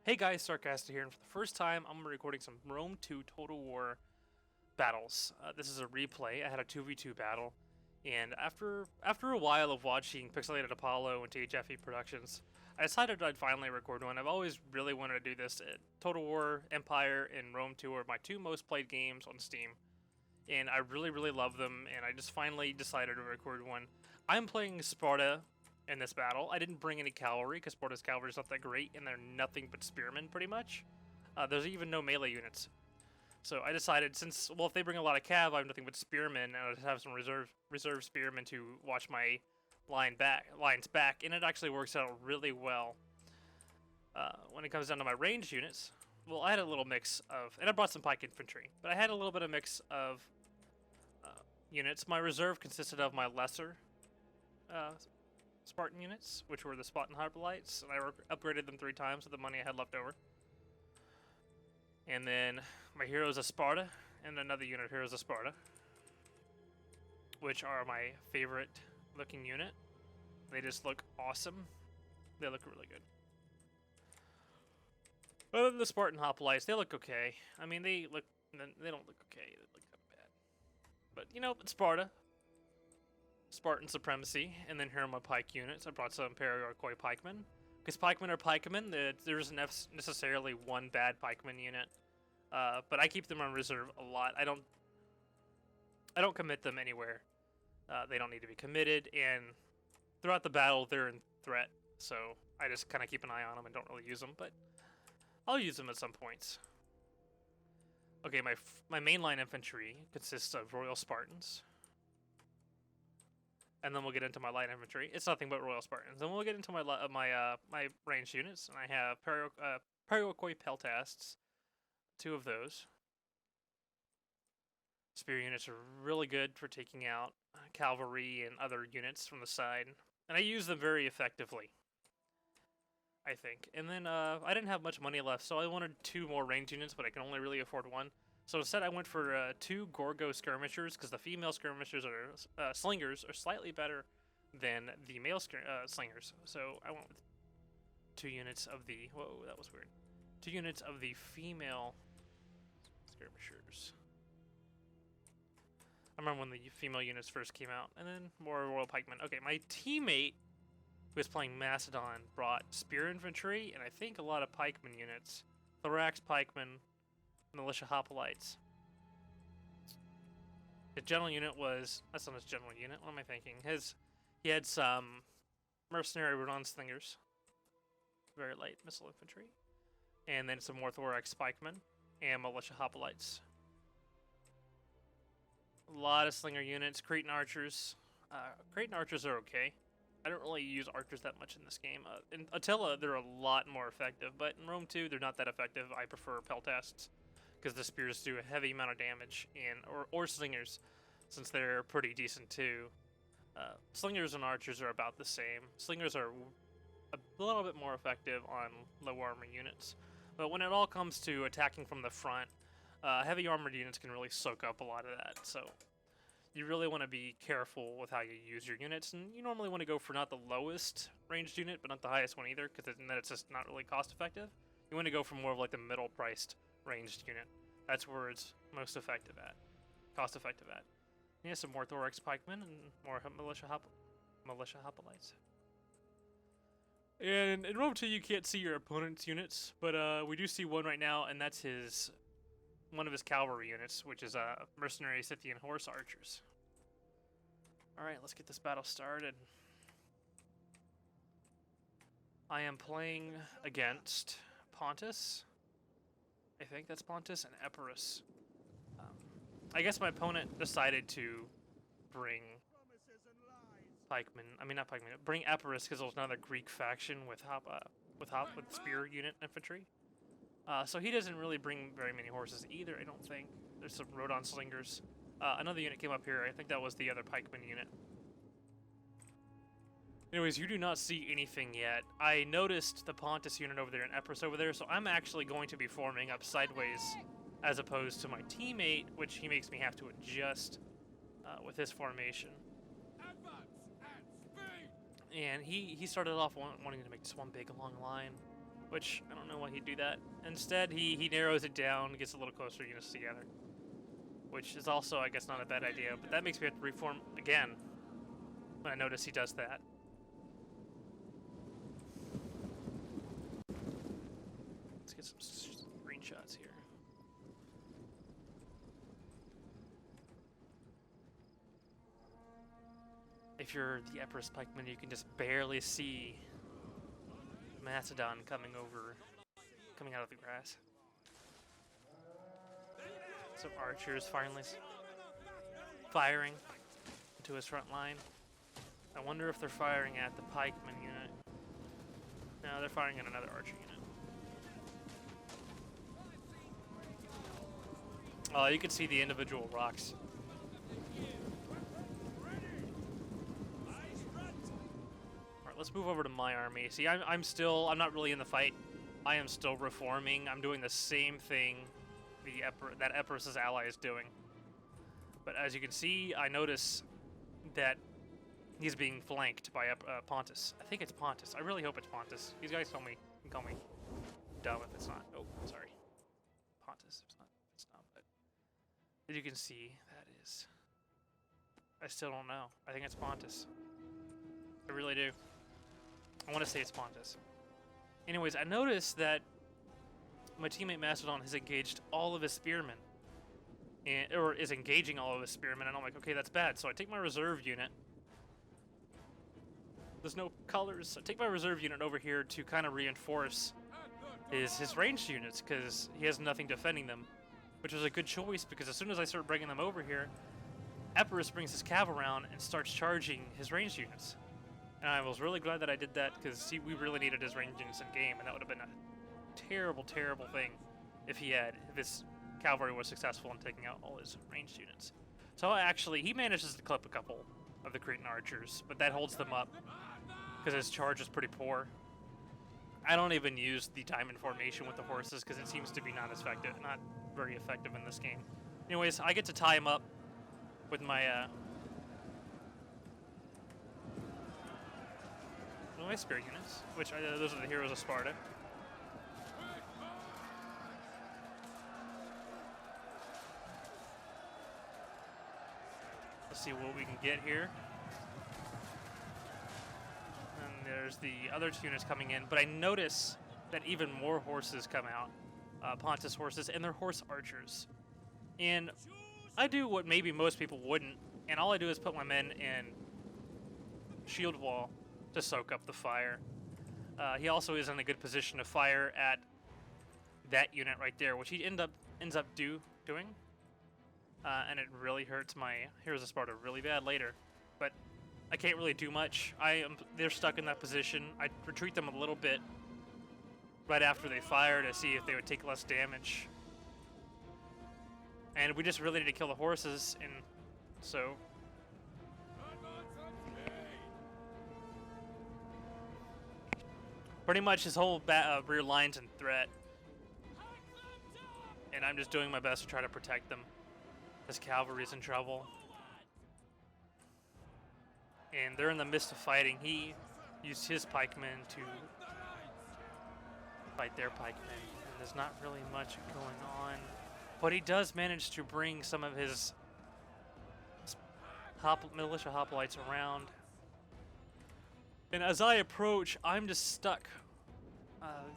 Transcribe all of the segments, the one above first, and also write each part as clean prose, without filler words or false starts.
Hey guys, Sarcastic here, and for the first time, I'm recording some Rome 2 Total War battles. This is a replay. I had a 2v2 battle, and after a while of watching Pixelated Apollo and THFE Productions, I decided I'd finally record one. I've always really wanted to do this. Total War, Empire, and Rome 2 are my two most played games on Steam, and I really love them, and I just finally decided to record one. I'm playing Sparta in this battle. I didn't bring any cavalry because Sparta's cavalry is not that great, and they're nothing but spearmen pretty much. There's even no melee units. So I decided, well, if they bring a lot of cav, I have nothing but spearmen, and I just have some reserve spearmen to watch my lines back, and it actually works out really well. When it comes down to my ranged units, well, I had a little mix of, and I brought some pike infantry, but I had a little bit of mix of units. My reserve consisted of my lesser Spartan units, which were the Spartan Hoplites, and I upgraded them 3 times with the money I had left over. And then my Heroes of Sparta, and another unit of Heroes of Sparta, which are my favorite looking unit. They just look awesome. They look really good. Other than the Spartan Hoplites, they look okay. I mean, they don't look okay. They look kind of bad. But, you know, it's Sparta. Spartan Supremacy, and then here are my pike units. I brought some Paraguay pikemen. Because pikemen are pikemen, there isn't necessarily one bad pikeman unit. But I keep them on reserve a lot. I don't commit them anywhere. They don't need to be committed, and throughout the battle, they're in threat. So I just kind of keep an eye on them and don't really use them, but I'll use them at some points. Okay, my mainline infantry consists of Royal Spartans. And then we'll get into my light infantry. It's nothing but Royal Spartans. Then we'll get into my ranged units, and I have Paraguay Peltasts, 2 of those. Spear units are really good for taking out cavalry and other units from the side, and I use them very effectively, I think. And then I didn't have much money left, so I wanted 2 more ranged units, but I can only really afford 1. So instead I went for 2 Gorgo skirmishers, because the female skirmishers are slingers are slightly better than the male slingers. So I went with 2 units of the, whoa, that was weird. 2 units of the female skirmishers. I remember when the female units first came out, and then more Royal Pikemen. Okay, my teammate who was playing Macedon brought spear infantry, and I think a lot of pikeman units. Thorax pikemen, militia hoplites. His general unit was, that's not his general unit, what am I thinking? He had some mercenary Rodon slingers, very light missile infantry, and then some more thorax pikemen and militia hoplites. A lot of slinger units, Cretan archers. Cretan archers are okay. I don't really use archers that much in this game. In Attila, they're a lot more effective, but in Rome 2, they're not that effective. I prefer peltasts, because the spears do a heavy amount of damage, or slingers, since they're pretty decent too. Slingers and archers are about the same. Slingers are a little bit more effective on low armor units, but when it all comes to attacking from the front, heavy armored units can really soak up a lot of that, so you really want to be careful with how you use your units, and you normally want to go for not the lowest ranged unit, but not the highest one either, because then it's just not really cost effective. You want to go for more of like the middle priced ranged unit. That's where it's most effective at, cost effective at. Yeah, some more thorax pikemen and more militia hoplites. And in Rome 2, you can't see your opponent's units, but we do see one right now, and that's one of his cavalry units, which is mercenary Scythian horse archers. Alright, let's get this battle started. I am playing against Pontus. I think that's Pontus and Epirus. I guess my opponent decided to bring bring Epirus, because there's another Greek faction with spear unit infantry. So he doesn't really bring very many horses either, I don't think. There's some Rodon slingers. Another unit came up here. I think that was the other pikeman unit. Anyways, you do not see anything yet. I noticed the Pontus unit over there and Epirus over there, so I'm actually going to be forming up sideways as opposed to my teammate, which he makes me have to adjust with his formation. And he started off wanting to make this one big long line, which I don't know why he'd do that. Instead, he narrows it down, gets a little closer units together. Which is also, I guess, not a bad idea, but that makes me have to reform again when I notice he does that. Let's get some screenshots here. If you're the Empress Pikeman, you can just barely see Macedon coming out of the grass. Some archers finally firing into his front line. I wonder if they're firing at the pikeman unit. No, they're firing at another archer unit. Oh, you can see the individual rocks. Alright, let's move over to my army. See, I'm not really in the fight. I am still reforming. I'm doing the same thing that Epirus's ally is doing. But as you can see, I notice that he's being flanked by Pontus. I think it's Pontus. I really hope it's Pontus. These guys can call me dumb if it's not. Oh, sorry. Pontus. It's not, but as you can see, that is... I still don't know. I think it's Pontus. I really do. I want to say it's Pontus. Anyways, I noticed that my teammate Macedon has engaged all of his spearmen. Or is engaging all of his spearmen, and I'm like, okay, that's bad. So I take my reserve unit. There's no colors. So I take my reserve unit over here to kind of reinforce his ranged units, because he has nothing defending them. Which was a good choice, because as soon as I start bringing them over here, Epirus brings his cav around and starts charging his ranged units. And I was really glad that I did that, because we really needed his ranged units in game, and that would have been a terrible, terrible thing if his cavalry was successful in taking out all his ranged units. So actually, he manages to clip a couple of the Cretan archers, but that holds them up because his charge is pretty poor. I don't even use the diamond formation with the horses because it seems to be not very effective in this game. Anyways, I get to tie him up with my spear units, which those are the heroes of Sparta. Let's see what we can get here. And there's the other two units coming in, but I notice that even more horses come out. Pontus horses, and they're horse archers. And I do what maybe most people wouldn't, and all I do is put my men in shield wall to soak up the fire. He also is in a good position to fire at that unit right there, which he ends up doing. And it really hurts my Heroes of Sparta really bad later. But I can't really do much. They're stuck in that position. I retreat them a little bit right after they fire to see if they would take less damage. And we just really need to kill the horses, and so... Pretty much his whole rear line's in threat. And I'm just doing my best to try to protect them. His cavalry's in trouble. And they're in the midst of fighting. He used his pikemen to fight their pikemen. And there's not really much going on. But he does manage to bring some of his militia hoplites around. And as I approach, I'm just stuck.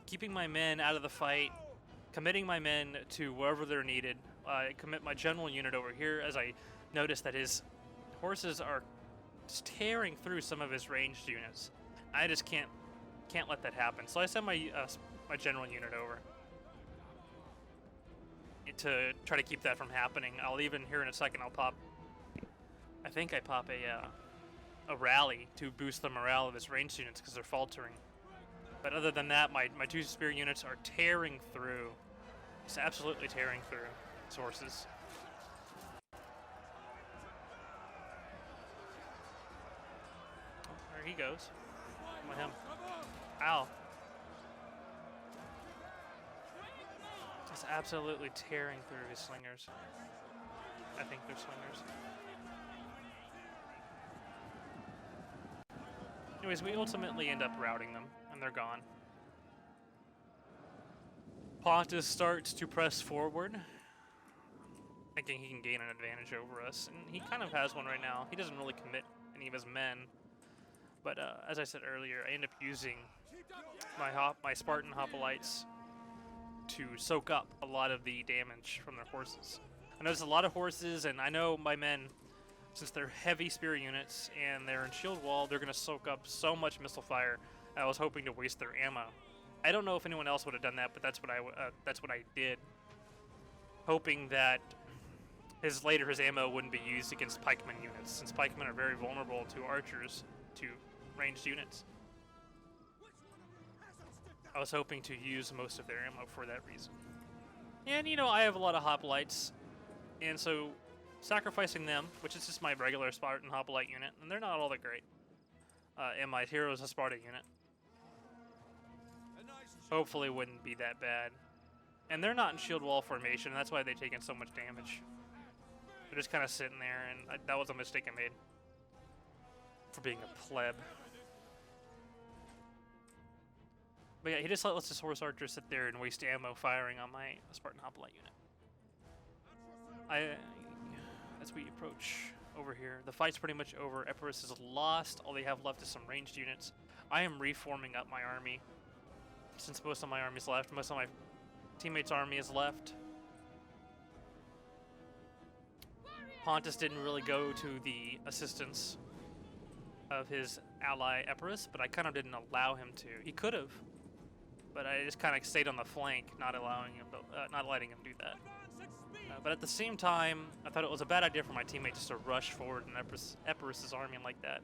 Keeping my men out of the fight, committing my men to wherever they're needed. I commit my general unit over here as I notice that his horses are just tearing through some of his ranged units. I just can't let that happen. So I send my my general unit over to try to keep that from happening. I'll even here in a second. I think I pop a rally to boost the morale of his ranged units because they're faltering. But other than that, my two spear units are tearing through. Just absolutely tearing through his horses. Oh, there he goes. With him. Ow. Just absolutely tearing through his slingers. I think they're slingers. Anyways, we ultimately end up routing them, and they're gone. Pontus starts to press forward, thinking he can gain an advantage over us, and he kind of has one right now. He doesn't really commit any of his men, but as I said earlier, I end up using my Spartan hoplites to soak up a lot of the damage from their horses. I know there's a lot of horses, and I know my men, since they're heavy spear units and they're in shield wall, they're going to soak up so much missile fire. I was hoping to waste their ammo. I don't know if anyone else would have done that, but that's what I did, hoping that his ammo wouldn't be used against pikemen units, since pikemen are very vulnerable to archers, to ranged units. I was hoping to use most of their ammo for that reason. And you know, I have a lot of hoplites, and so sacrificing them, which is just my regular Spartan hoplite unit, and they're not all that great. And my hero is a Sparta unit. Hopefully wouldn't be that bad. And they're not in shield wall formation, and that's why they've taken so much damage. They're just kind of sitting there, and that was a mistake I made for being a pleb. But yeah, he just lets his horse archer sit there and waste ammo firing on my Spartan hoplite unit. As we approach over here, the fight's pretty much over. Epirus is lost. All they have left is some ranged units. I am reforming up my army, since most of my army's left. Most of my teammates' army is left. Pontus didn't really go to the assistance of his ally Epirus, but I kind of didn't allow him to. He could have, but I just kind of stayed on the flank, not letting him do that. But at the same time, I thought it was a bad idea for my teammate just to rush forward in Epirus' army like that.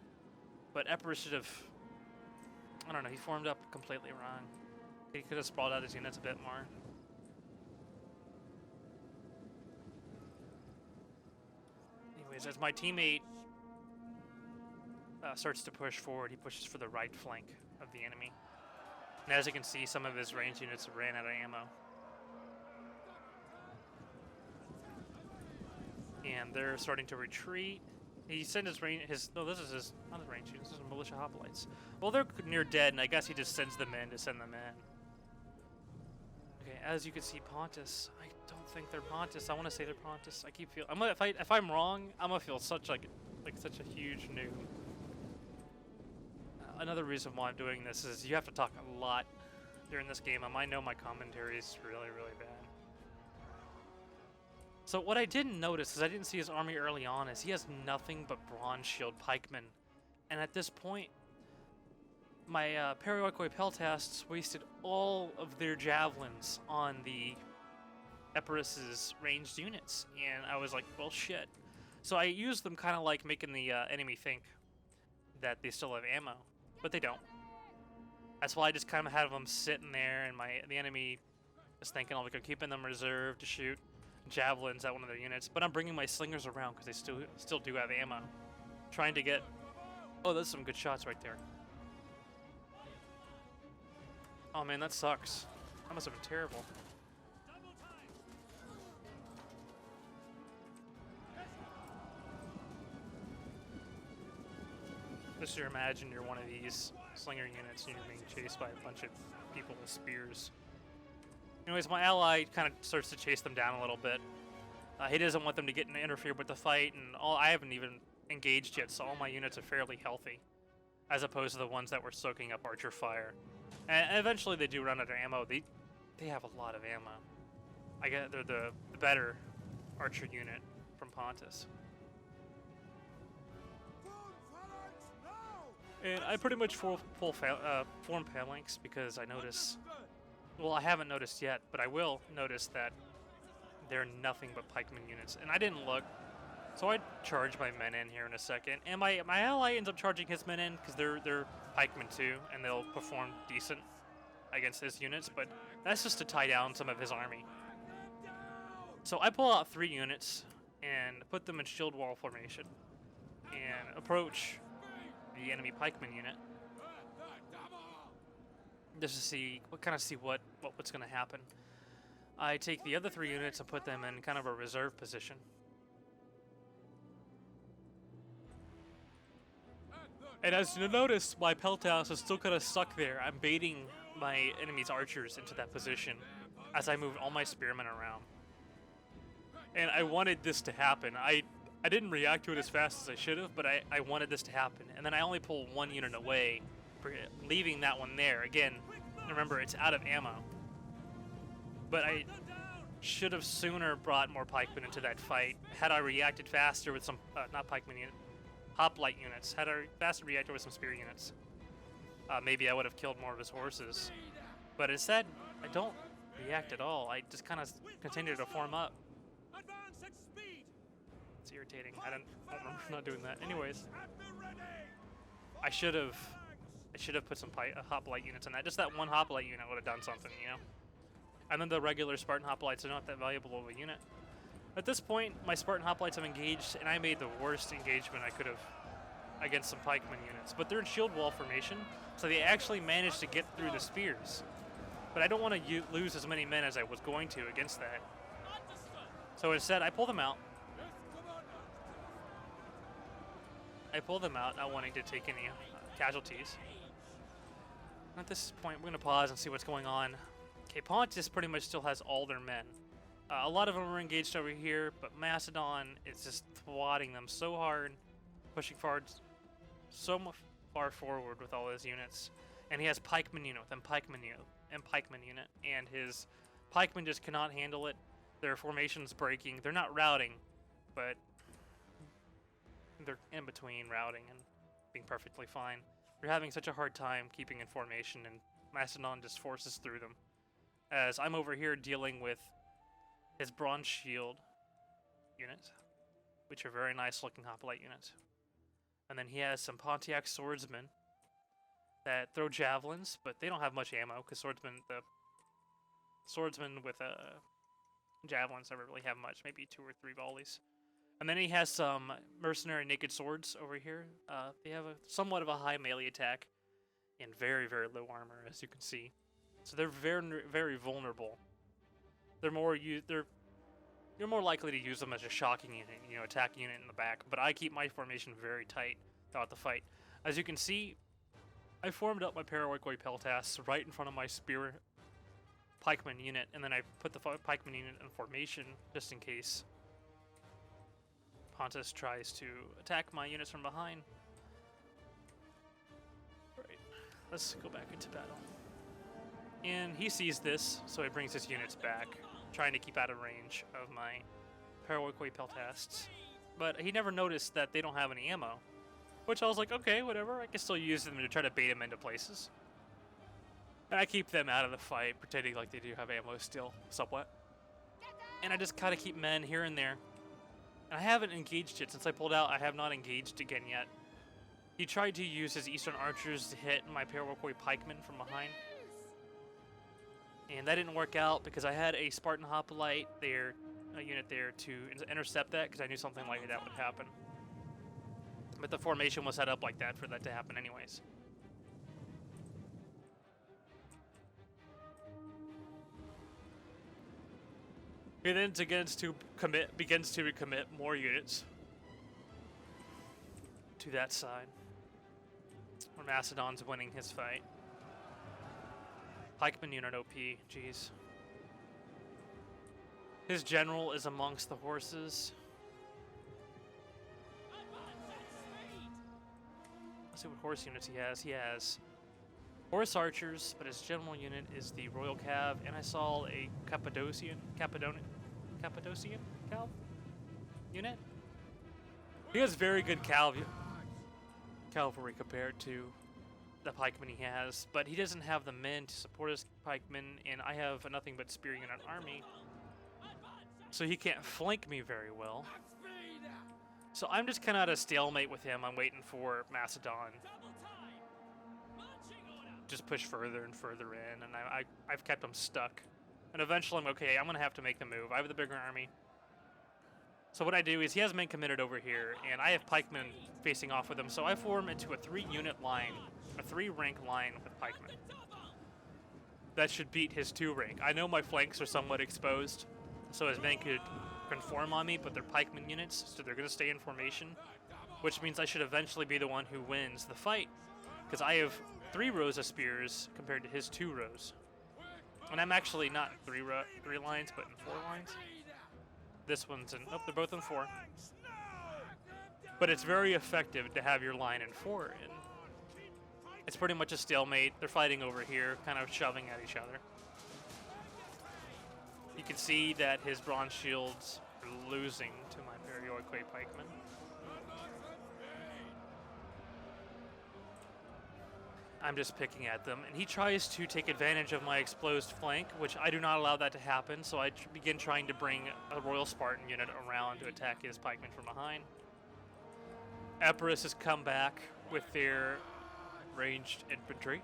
But Epirus should have, I don't know, he formed up completely wrong. He could have sprawled out his units a bit more. Anyways, as my teammate starts to push forward, he pushes for the right flank of the enemy. And as you can see, some of his ranged units ran out of ammo. And they're starting to retreat. He sent his no, this is his, not his range units, this is militia hoplites. Well, they're near dead, and I guess he just sends them in to send them in. Okay, as you can see, Pontus. I don't think they're Pontus. I want to say they're Pontus. I keep feeling, if I'm wrong, I'm gonna feel such like such a huge noob. Another reason why I'm doing this is you have to talk a lot during this game. I know my commentary is really, really bad. So what I didn't notice, is I didn't see his army early on, is he has nothing but bronze shield pikemen. And at this point, my Perioikoi Peltasts wasted all of their javelins on the Epirus' ranged units. And I was like, well, shit. So I used them kind of like making the enemy think that they still have ammo, but they don't. That's why I just kind of had them sitting there, and the enemy is thinking, oh, we're keeping them reserved to shoot javelins at one of their units, but I'm bringing my slingers around because they still do have ammo. Trying to get... Oh, those are some good shots right there. Oh man, that sucks. That must have been terrible. Just imagine you're one of these slinger units and you're being chased by a bunch of people with spears. Anyways, my ally kind of starts to chase them down a little bit. He doesn't want them to interfere with the fight, and I haven't even engaged yet, so all my units are fairly healthy, as opposed to the ones that were soaking up archer fire. And eventually they do run out of ammo. They have a lot of ammo. I get they're the better archer unit from Pontus. And I pretty much form phalanx because I notice... Well, I haven't noticed yet, but I will notice that they're nothing but pikeman units. And I didn't look, so I charge my men in here in a second. And my ally ends up charging his men in because they're pikemen too, and they'll perform decent against his units, but that's just to tie down some of his army. So I pull out 3 units and put them in shield wall formation and approach the enemy pikeman unit. Just to see what's going to happen. I take the other 3 units and put them in kind of a reserve position. And as you notice, my Peltas is still kind of stuck there. I'm baiting my enemy's archers into that position as I moved all my spearmen around. And I wanted this to happen. I didn't react to it as fast as I should have, but I wanted this to happen. And then I only pulled one unit away, leaving that one there. Again, remember, it's out of ammo. But I should have sooner brought more pikemen into that fight. Had I reacted faster with some, not pikemen unit, hoplite units. Had I faster reacted with some spear units, maybe I would have killed more of his horses. But instead, I don't react at all. I just kind of continue to form up. It's irritating. I don't remember not doing that. Anyways, I should have put some hoplite units in that. Just that one hoplite unit would have done something, you know. And then the regular Spartan hoplites are not that valuable of a unit. At this point, my Spartan hoplites have engaged, and I made the worst engagement I could have against some pikemen units. But they're in shield wall formation, so they actually managed to get through the spears. But I don't want to lose as many men as I was going to against that. So instead, I pull them out. Not wanting to take any casualties. At this point, we're going to pause and see what's going on. Okay, Pontus pretty much still has all their men. A lot of them are engaged over here, but Macedon is just thwarting them so hard, pushing forward so far forward with all his units. And he has pikemen unit and pikemen unit and pikemen unit, and his pikemen just cannot handle it. Their formation's breaking. They're not routing, but they're in between routing and being perfectly fine. They're having such a hard time keeping in formation, and Macedon just forces through them. As I'm over here dealing with his bronze shield unit, which are very nice looking hoplite units. And then he has some Pontiac swordsmen that throw javelins, but they don't have much ammo because the swordsmen with javelins never really have much, maybe 2 or 3 volleys. And then he has some mercenary naked swords over here. They have somewhat of a high melee attack and very, very low armor, as you can see. So they're very, very vulnerable. You're more likely to use them as a shocking unit, you know, attack unit in the back. But I keep my formation very tight throughout the fight. As you can see, I formed up my Paraguay Peltas right in front of my spear pikeman unit, and then I put the pikeman unit in formation just in case Pontus tries to attack my units from behind. Alright, let's go back into battle. And he sees this, so he brings his units back, trying to keep out of range of my Paraguay Peltasts. But he never noticed that they don't have any ammo, which I was like, okay, whatever, I can still use them to try to bait them into places. And I keep them out of the fight, pretending like they do have ammo still, somewhat. And I just kind of keep men here and there. And I haven't engaged yet. Since I pulled out, I have not engaged again yet. He tried to use his Eastern Archers to hit my Paraguay Pikemen from behind. And that didn't work out because I had a Spartan Hoplite there, a unit there to intercept that because I knew something like that would happen. But the formation was set up like that for that to happen anyways. He then begins to recommit more units to that side, where Macedon's winning his fight. Pikeman unit OP, jeez. His general is amongst the horses. Let's see what horse units he has. He has horse archers, but his general unit is the Royal Cav, and I saw a Cappadocian Cav unit. He has very good cavalry compared to the pikemen he has, but he doesn't have the men to support his pikemen, and I have a nothing but spear unit army, so he can't flank me very well. So I'm just kind of at a stalemate with him. I'm waiting for Macedon just push further and further in, and I've kept him stuck. And eventually I'm okay, I'm gonna have to make the move. I have the bigger army. So what I do is he has men committed over here, and I have pikemen facing off with him, so I form into a 3-unit line, a 3-rank line with pikemen. That should beat his 2-rank. I know my flanks are somewhat exposed, so his men could conform on me, but they're pikemen units, so they're gonna stay in formation, which means I should eventually be the one who wins the fight, because I have 3 rows of spears compared to his 2 rows. And I'm actually not in 3 lines, but in 4 lines. This one's in, oh, they're both in 4. But it's very effective to have your line in 4. And it's pretty much a stalemate. They're fighting over here, kind of shoving at each other. You can see that his bronze shields are losing to my Perioikwe pikemen. I'm just picking at them, and he tries to take advantage of my exposed flank, which I do not allow that to happen, so I begin trying to bring a Royal Spartan unit around to attack his pikemen from behind. Epirus has come back with their ranged infantry.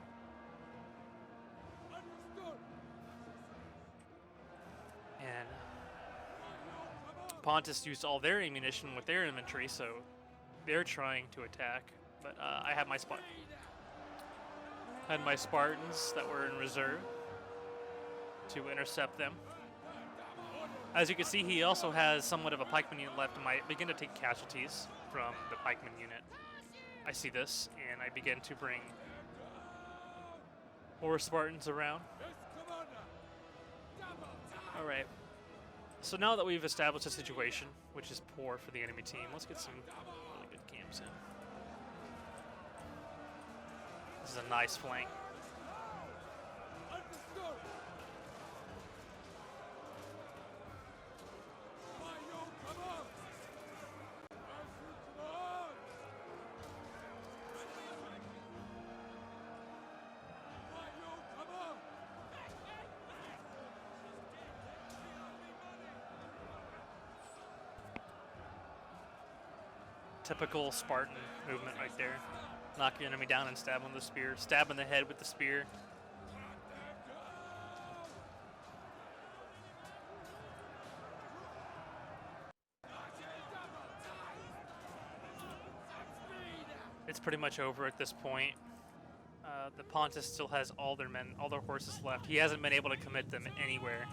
And Pontus used all their ammunition with their infantry, so they're trying to attack, but I have my had my Spartans that were in reserve to intercept them. As you can see, he also has somewhat of a pikeman unit left, and I begin to take casualties from the pikeman unit. I see this, and I begin to bring more Spartans around. Alright, so now that we've established a situation, which is poor for the enemy team, let's get some really good camps in. This is a nice flank. Typical Spartan movement right there. Knock your enemy down and stab him with the spear. Stab in the head with the spear. It's pretty much over at this point. The Pontus still has all their men, all their horses left. He hasn't been able to commit them anywhere.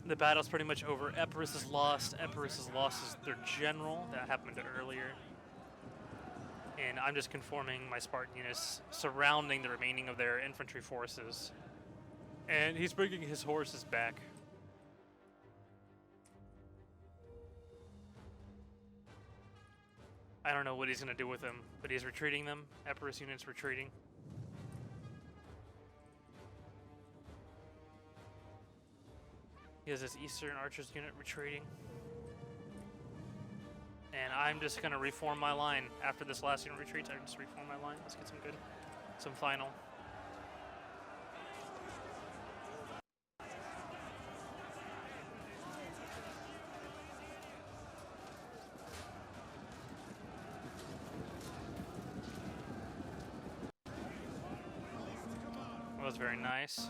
The battle's pretty much over. Epirus is lost. Epirus is lost as their general. That happened earlier. And I'm just conforming my Spartan units, surrounding the remaining of their infantry forces. And he's bringing his horses back. I don't know what he's going to do with them, but he's retreating them. Epirus unit's retreating. He has his Eastern Archers unit retreating. And I'm just going to reform my line. After this last unit retreats, I just reform my line. Let's get some final. That was very nice.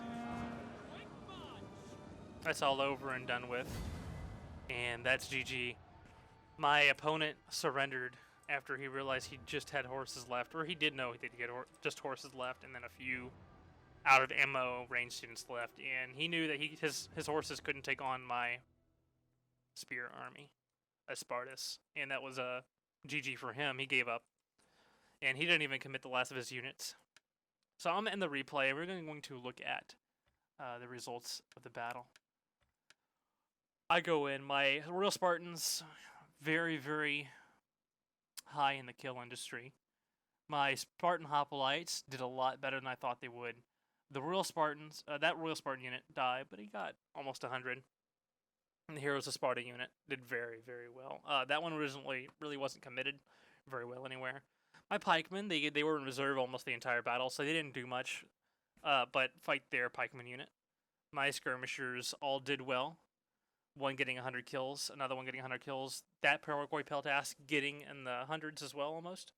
That's all over and done with. And that's GG. My opponent surrendered after he realized he just had horses left, or he did know that he had just horses left, and then a few out of ammo ranged students left. And he knew that his horses couldn't take on my spear army, Spartus, and that was a GG for him. He gave up, and he didn't even commit the last of his units. So I'm in the replay, and we're going to look at the results of the battle. I go in, my Royal Spartans, very, very high in the kill industry. My Spartan Hoplites did a lot better than I thought they would. The Royal Spartans, that Royal Spartan unit died, but he got almost 100. And the Heroes of Sparta unit did very, very well. That one originally really wasn't committed very well anywhere. My pikemen, they were in reserve almost the entire battle, so they didn't do much but fight their pikeman unit. My skirmishers all did well. One getting 100 kills, another one getting 100 kills. That Perioikwe Peltas getting in the hundreds as well, almost.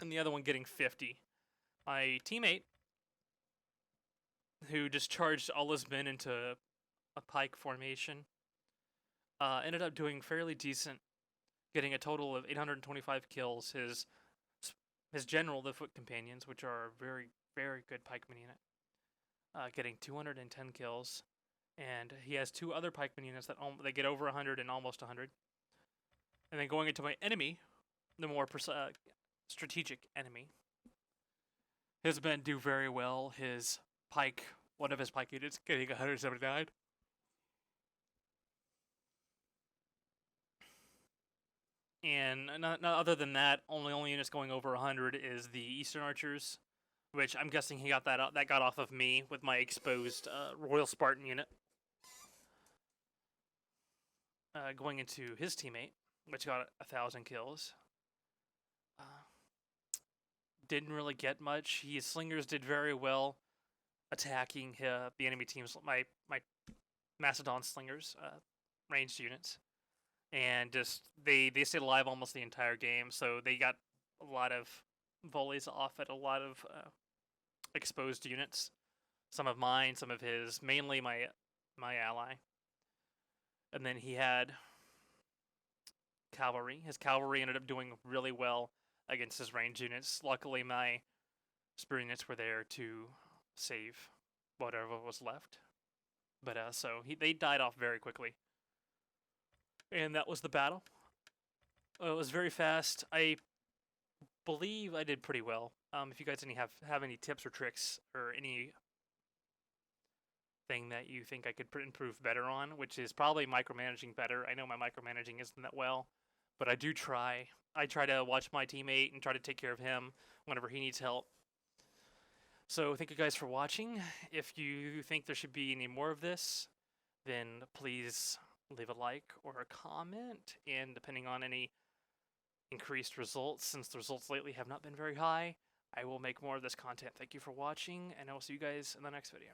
And the other one getting 50. My teammate, who just charged all his men into a pike formation, ended up doing fairly decent, getting a total of 825 kills. His general, the Foot Companions, which are a very, very good pikeman unit, getting 210 kills. And he has two other pikeman units that they get over 100 and almost 100. And then going into my enemy, the more strategic enemy. His men do very well. His pike, one of his pike units, getting 179. And not other than that, only units going over 100 is the Eastern Archers, which I'm guessing he got that got off of me with my exposed Royal Spartan unit. Going into his teammate, which got 1,000 kills. Didn't really get much. His slingers did very well attacking the enemy team's my Macedon slingers, ranged units, and just they stayed alive almost the entire game. So they got a lot of volleys off at a lot of exposed units. Some of mine, some of his, mainly my ally. And then he had cavalry. His cavalry ended up doing really well against his ranged units. Luckily, my spear units were there to save whatever was left. But so they died off very quickly. And that was the battle. It was very fast. I believe I did pretty well. If you guys have any tips or tricks or any thing that you think I could improve better on, which is probably micromanaging better. I know my micromanaging isn't that well, but I do try. I try to watch my teammate and try to take care of him whenever he needs help. So thank you guys for watching. If you think there should be any more of this, then please leave a like or a comment, and depending on any increased results, since the results lately have not been very high, I will make more of this content. Thank you for watching, and I will see you guys in the next video.